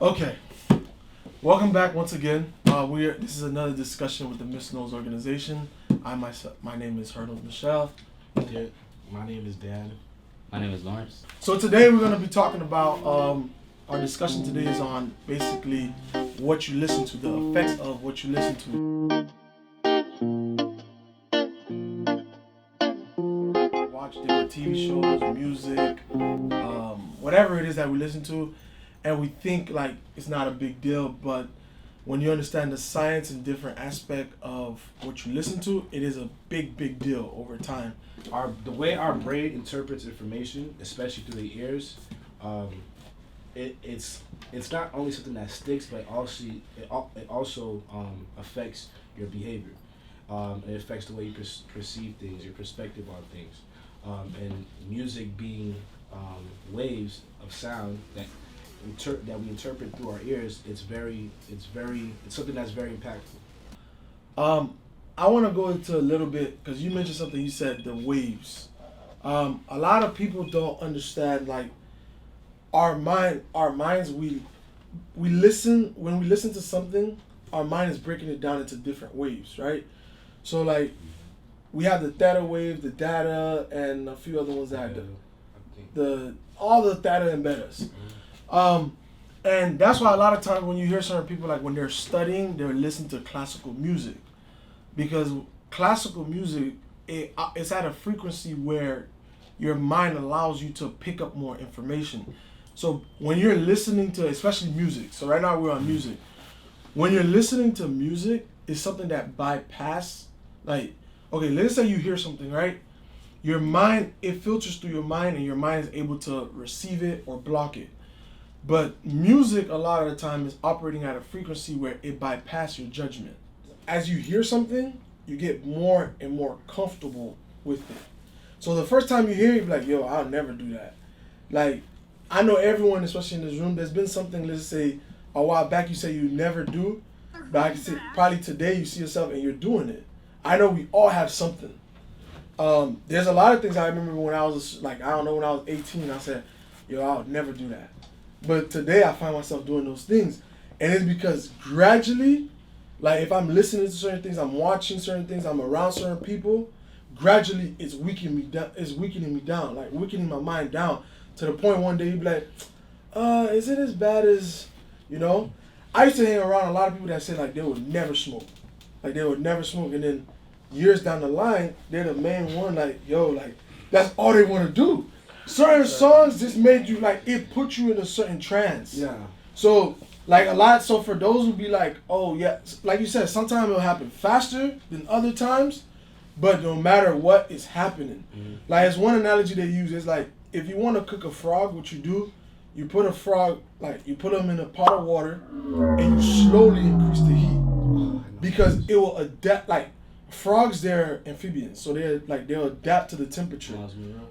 Okay, welcome back once again. This is another discussion with the MR.NOLDS organization. My name is Michelle. Yeah, my name is Dan. My name is Lawrence. So today we're going to be talking about our discussion today is on basically what you listen to, the effects of what you listen to. Watch different TV shows, music, whatever it is that we listen to, and we think like it's not a big deal, but when you understand the science and different aspect of what you listen to, it is a big deal over time. The way our brain interprets information, especially through the ears, it's not only something that sticks, but it also affects your behavior. It affects the way you perceive things, your perspective on things, and music being waves of sound that we interpret through our ears. It's something that's very impactful. I want to go into a little bit because you mentioned something. You said the waves. A lot of people don't understand like our minds. We listen when we listen to something. Our mind is breaking it down into different waves, right? So like we have the theta wave, the data, and a few other ones that all the theta and betas. And that's why a lot of times when you hear certain people, like when they're studying, they're listening to classical music, because classical music, it's at a frequency where your mind allows you to pick up more information. So when you're listening to, especially music, so right now we're on music. When you're listening to music, it's something that bypass, like, okay, let's say you hear something, right? Your mind, it filters through your mind and your mind is able to receive it or block it. But music, a lot of the time, is operating at a frequency where it bypasses your judgment. As you hear something, you get more and more comfortable with it. So the first time you hear it, you're like, yo, I'll never do that. Like, I know everyone, especially in this room, there's been something, let's say, a while back you say you never do, but I can say probably today you see yourself and you're doing it. I know we all have something. There's a lot of things I remember when I was, like, I don't know, when I was 18, I said, yo, I'll never do that. But today I find myself doing those things. And it's because gradually, like if I'm listening to certain things, I'm watching certain things, I'm around certain people, gradually it's weakening me down, like weakening my mind down to the point one day you'd be like, is it as bad as, you know? I used to hang around a lot of people that said like they would never smoke. Like they would never smoke, and then years down the line, they're the main one, like, yo, like that's all they want to do. Certain songs just made you, like, it put you in a certain trance. Yeah. So, like, so for those who be like, oh, yeah, like you said, sometimes it'll happen faster than other times, but no matter what is happening. Mm-hmm. Like, it's one analogy they use. It's like, if you want to cook a frog, what you do, you put a frog, like, you put them in a pot of water, and you slowly increase the heat. Because it will adapt, like, frogs, they're amphibians, so they'll adapt to the temperature.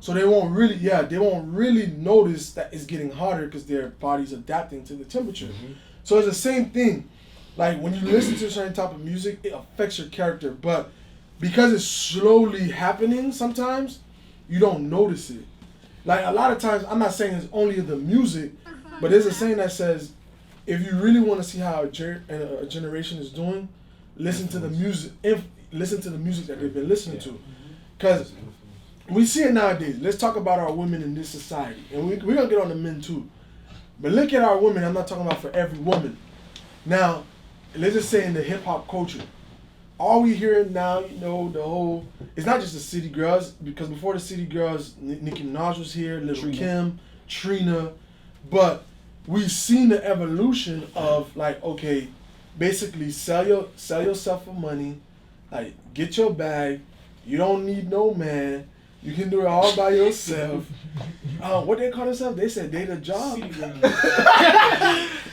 So they won't really notice that it's getting hotter because their body's adapting to the temperature. Mm-hmm. So it's the same thing. Like when you listen to a certain type of music, it affects your character, but because it's slowly happening, sometimes you don't notice it. Like a lot of times, I'm not saying it's only the music, but there's a saying that says, if you really want to see how a generation is doing, listen to the music. Listen to the music that they've been listening to. Because we see it nowadays. Let's talk about our women in this society. And we're going to get on the men too. But look at our women. I'm not talking about for every woman. Now, let's just say in the hip-hop culture, all we hear now, you know, the whole, it's not just the city girls, because before the city girls, Nicki Minaj was here, Lil Kim, Trina, but we've seen the evolution of like, okay, basically sell yourself for money. Like, get your bag. You don't need no man. You can do it all by yourself. What they call themselves? They said they the job.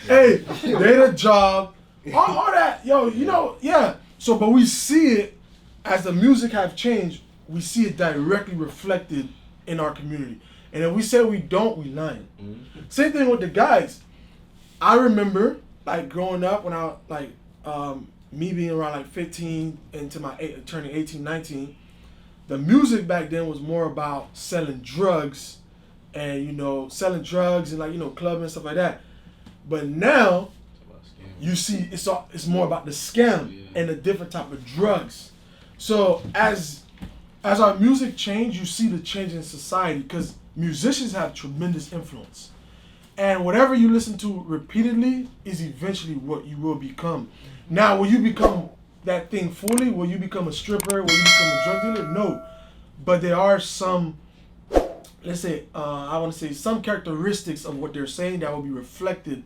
Hey, they the job. All that, yo, you know, yeah. So, but we see it, as the music have changed, we see it directly reflected in our community. And if we say we don't, we lying. Mm-hmm. Same thing with the guys. I remember, like, growing up when I, like, me being around like 15 into turning 18, 19, the music back then was more about selling drugs and, you know, selling drugs and like, you know, clubbing and stuff like that. But now you see it's more about the scam and the different type of drugs. So as our music change, you see the change in society because musicians have tremendous influence. And whatever you listen to repeatedly is eventually what you will become. Now, will you become that thing fully? Will you become a stripper? Will you become a drug dealer? No. But there are some, let's say, I want to say some characteristics of what they're saying that will be reflected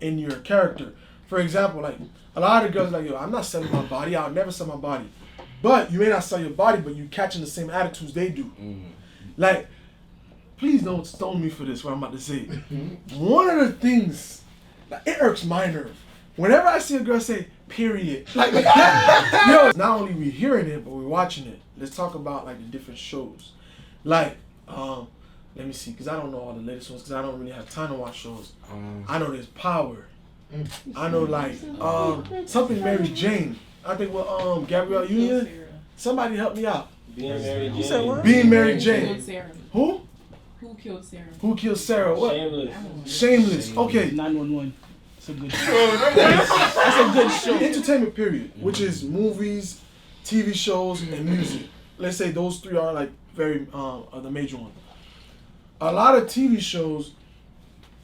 in your character. For example, like a lot of girls are like, yo, I'm not selling my body. I'll never sell my body. But you may not sell your body, but you catching the same attitudes they do. Like, please don't stone me for this, what I'm about to say. One of the things, like, it irks my nerve. Whenever I see a girl say, period, like, yo, not only we hearing it, but we're watching it. Let's talk about, like, the different shows. Like, let me see, because I don't know all the latest ones, because I don't really have time to watch shows. I know there's Power. I know, like, something Mary Jane. I think with Gabrielle Union. Somebody help me out. Being Mary Jane. You said what? Being Mary Jane. Who? Who killed Sarah? Who killed Sarah? What? Shameless. Okay. 911. It's a good show. That's a good show. Entertainment period, which is movies, TV shows, and music. Let's say those three are like very are the major ones. A lot of TV shows,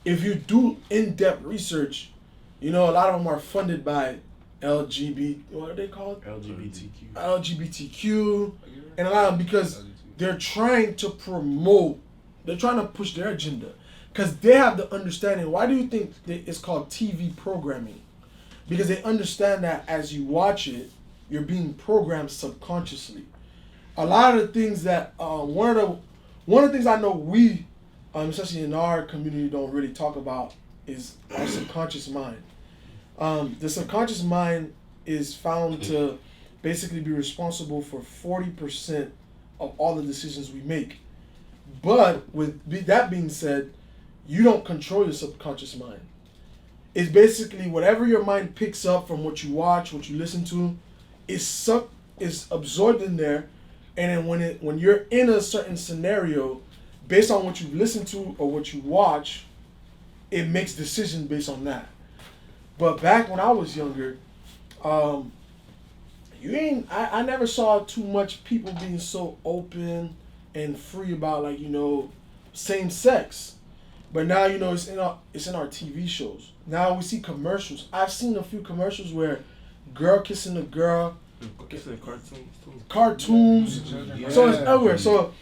if you do in-depth research, you know, a lot of them are funded by what are they called? LGBTQ. And a lot of them because they're trying to promote, they're trying to push their agenda. Because they have the understanding. Why do you think it's called TV programming? Because they understand that as you watch it, you're being programmed subconsciously. A lot of the things that, one of the things I know we, especially in our community, don't really talk about is our subconscious mind. The subconscious mind is found to basically be responsible for 40% of all the decisions we make. But with that being said, you don't control your subconscious mind. It's basically whatever your mind picks up from what you watch, what you listen to, is absorbed in there, and then when you're in a certain scenario, based on what you listen to or what you watch, it makes decisions based on that. But back when I was younger, I never saw too much people being so open and free about, like, you know, same sex. But now, you know, it's in our TV shows. Now we see commercials. I've seen a few commercials where girl kissing a girl. Cartoons. So it's everywhere. So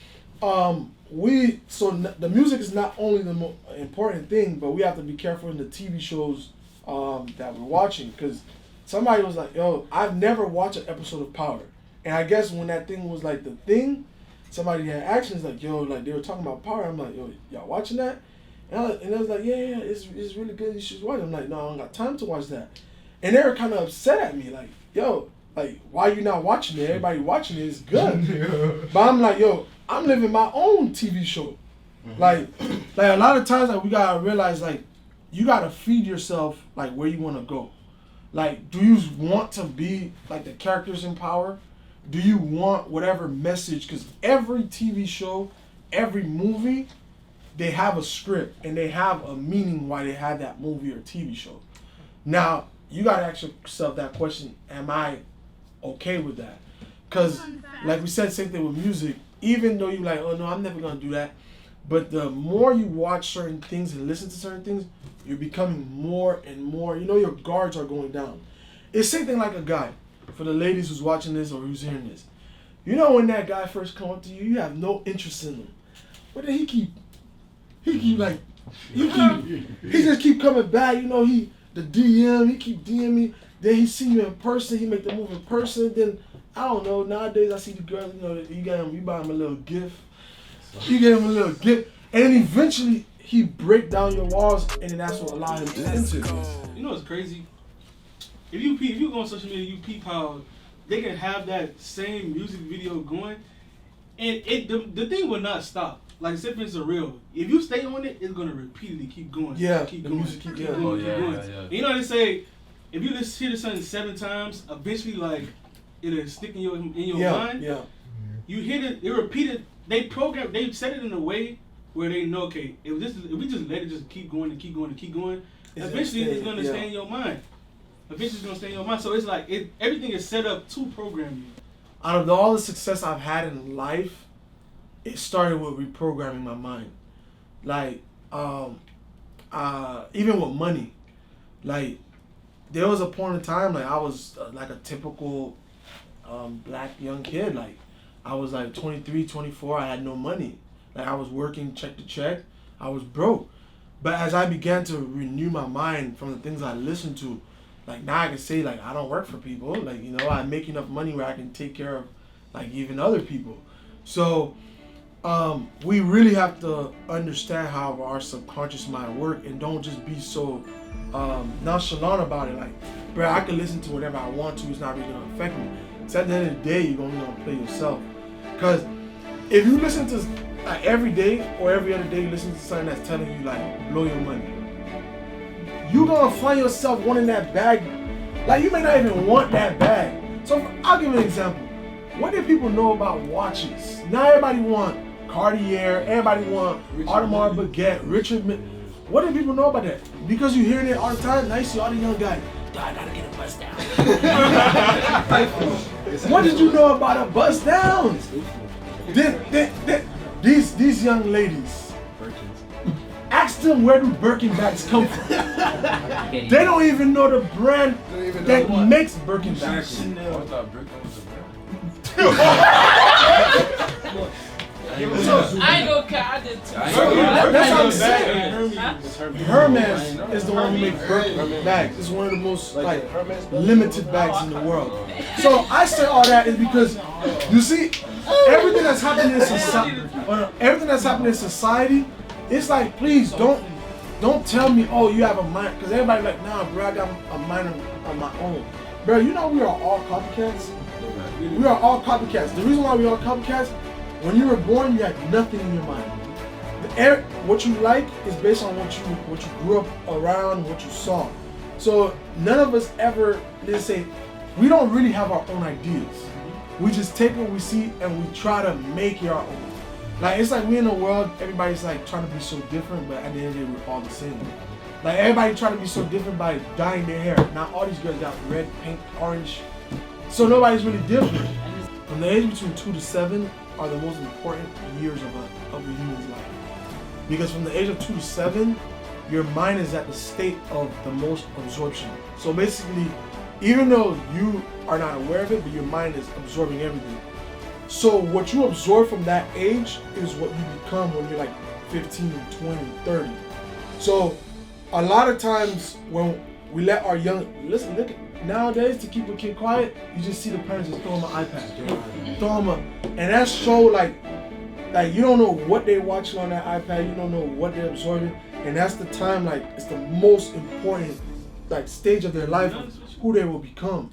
the music is not only the most important thing, but we have to be careful in the TV shows that we're watching, because somebody was like, yo, I've never watched an episode of Power. And I guess when that thing was like the thing, somebody had actions like, yo, like they were talking about Power. I'm like, yo, y'all watching that? And I was like, yeah, it's really good. You should watch it. I'm like, no, I don't got time to watch that. And they were kind of upset at me, like, yo, like, why you not watching it? Everybody watching it is good. But I'm like, yo, I'm living my own TV show. Like a lot of times, like, we gotta realize, like, you gotta feed yourself, like, where you want to go. Like, do you want to be like the characters in Power? Do you want whatever message? Because every TV show, every movie, they have a script and they have a meaning why they had that movie or TV show. Now, you gotta ask yourself that question: am I okay with that? Because, like we said, same thing with music. Even though you're like, oh no, I'm never gonna do that. But the more you watch certain things and listen to certain things, you're becoming more and more, you know, your guards are going down. It's the same thing like a guy. For the ladies who's watching this or who's hearing this. You know, when that guy first come up to you, you have no interest in him. But then he just keep coming back, you know, he keep DMing me. Then he see you in person, he make the move in person. Then, I don't know, nowadays I see the girls, you know, you buy him a little gift. You get him a little gift. And then eventually, he break down your walls, and then that's what allow him to enter. You know what's crazy? If you go on social media, you peep how they can have that same music video going, and the thing will not stop. Like, say for instance, real. If you stay on it, it's gonna repeatedly keep going. Yeah, keep the going. music keep going. going. Yeah. You know what they say? If you listen to something 7 times, eventually, like, it'll stick in your mind. Yeah. You hit it repeated. They set it in a way where they know, okay, if we just let it just keep going and keep going and keep going, eventually it's gonna stay in your mind. Eventually it's gonna stay in your mind. So it's like everything is set up to program you. Out of all the success I've had in life, it started with reprogramming my mind. Like, even with money, like, there was a point in time, like, I was like a typical black young kid. Like, I was like 23, 24, I had no money. Like, I was working check to check, I was broke. But as I began to renew my mind from the things I listened to, like, now I can say, like, I don't work for people. Like, you know, I make enough money where I can take care of, like, even other people. So, we really have to understand how our subconscious mind works and don't just be so nonchalant about it. Like, bro, I can listen to whatever I want to. It's not really going to affect me. So at the end of the day, you're only going to play yourself. Because if you listen to, like, every day or every other day, you listen to something that's telling you, like, blow your money, you're going to find yourself wanting that bag. Like, you may not even want that bag. So I'll give you an example. What do people know about watches? Now everybody want Cartier, everybody want Audemars Baguette, Richard Mille. What do people know about that? Because you hearing it all the time. Now you see all the young guys, I gotta get a bust down. What did you know about a bust down? These young ladies, ask them where do Birkin bags come from. They don't even know the brand that makes Birkin bags. I ain't gonna cut. I did too. That's what I'm saying. Hermes is the one who makes Birkin bags. It's one of the most, like, limited bags in the world. So I say all that is because you see everything that's happening in society. It's like, please don't tell me, oh, you have a mind, because everybody like, nah, bro, I got a mind of my own. Bro, you know we are all copycats. We are all copycats. The reason why we are copycats, when you were born, you had nothing in your mind. What you like is based on what you grew up around, what you saw. So none of us ever, let's say, we don't really have our own ideas. We just take what we see and we try to make it our own. Like, it's like we in the world, everybody's like trying to be so different, but at the end of the day, we're all the same. Like, everybody trying to be so different by dyeing their hair. Now all these girls got red, pink, orange. So nobody's really different. From the age between 2 to 7 are the most important years of a human's life. Because from the age of 2 to 7, your mind is at the state of the most absorption. So basically, even though you are not aware of it, but your mind is absorbing everything. So what you absorb from that age is what you become when you're like 15, 20, 30. So a lot of times when we let our young, look at, nowadays to keep a kid quiet, you just see the parents just throw them an iPad. Throw them and that show like you don't know what they're watching on that iPad, you don't know what they're absorbing, and that's the time, like, it's the most important, like, stage of their life, who they will become.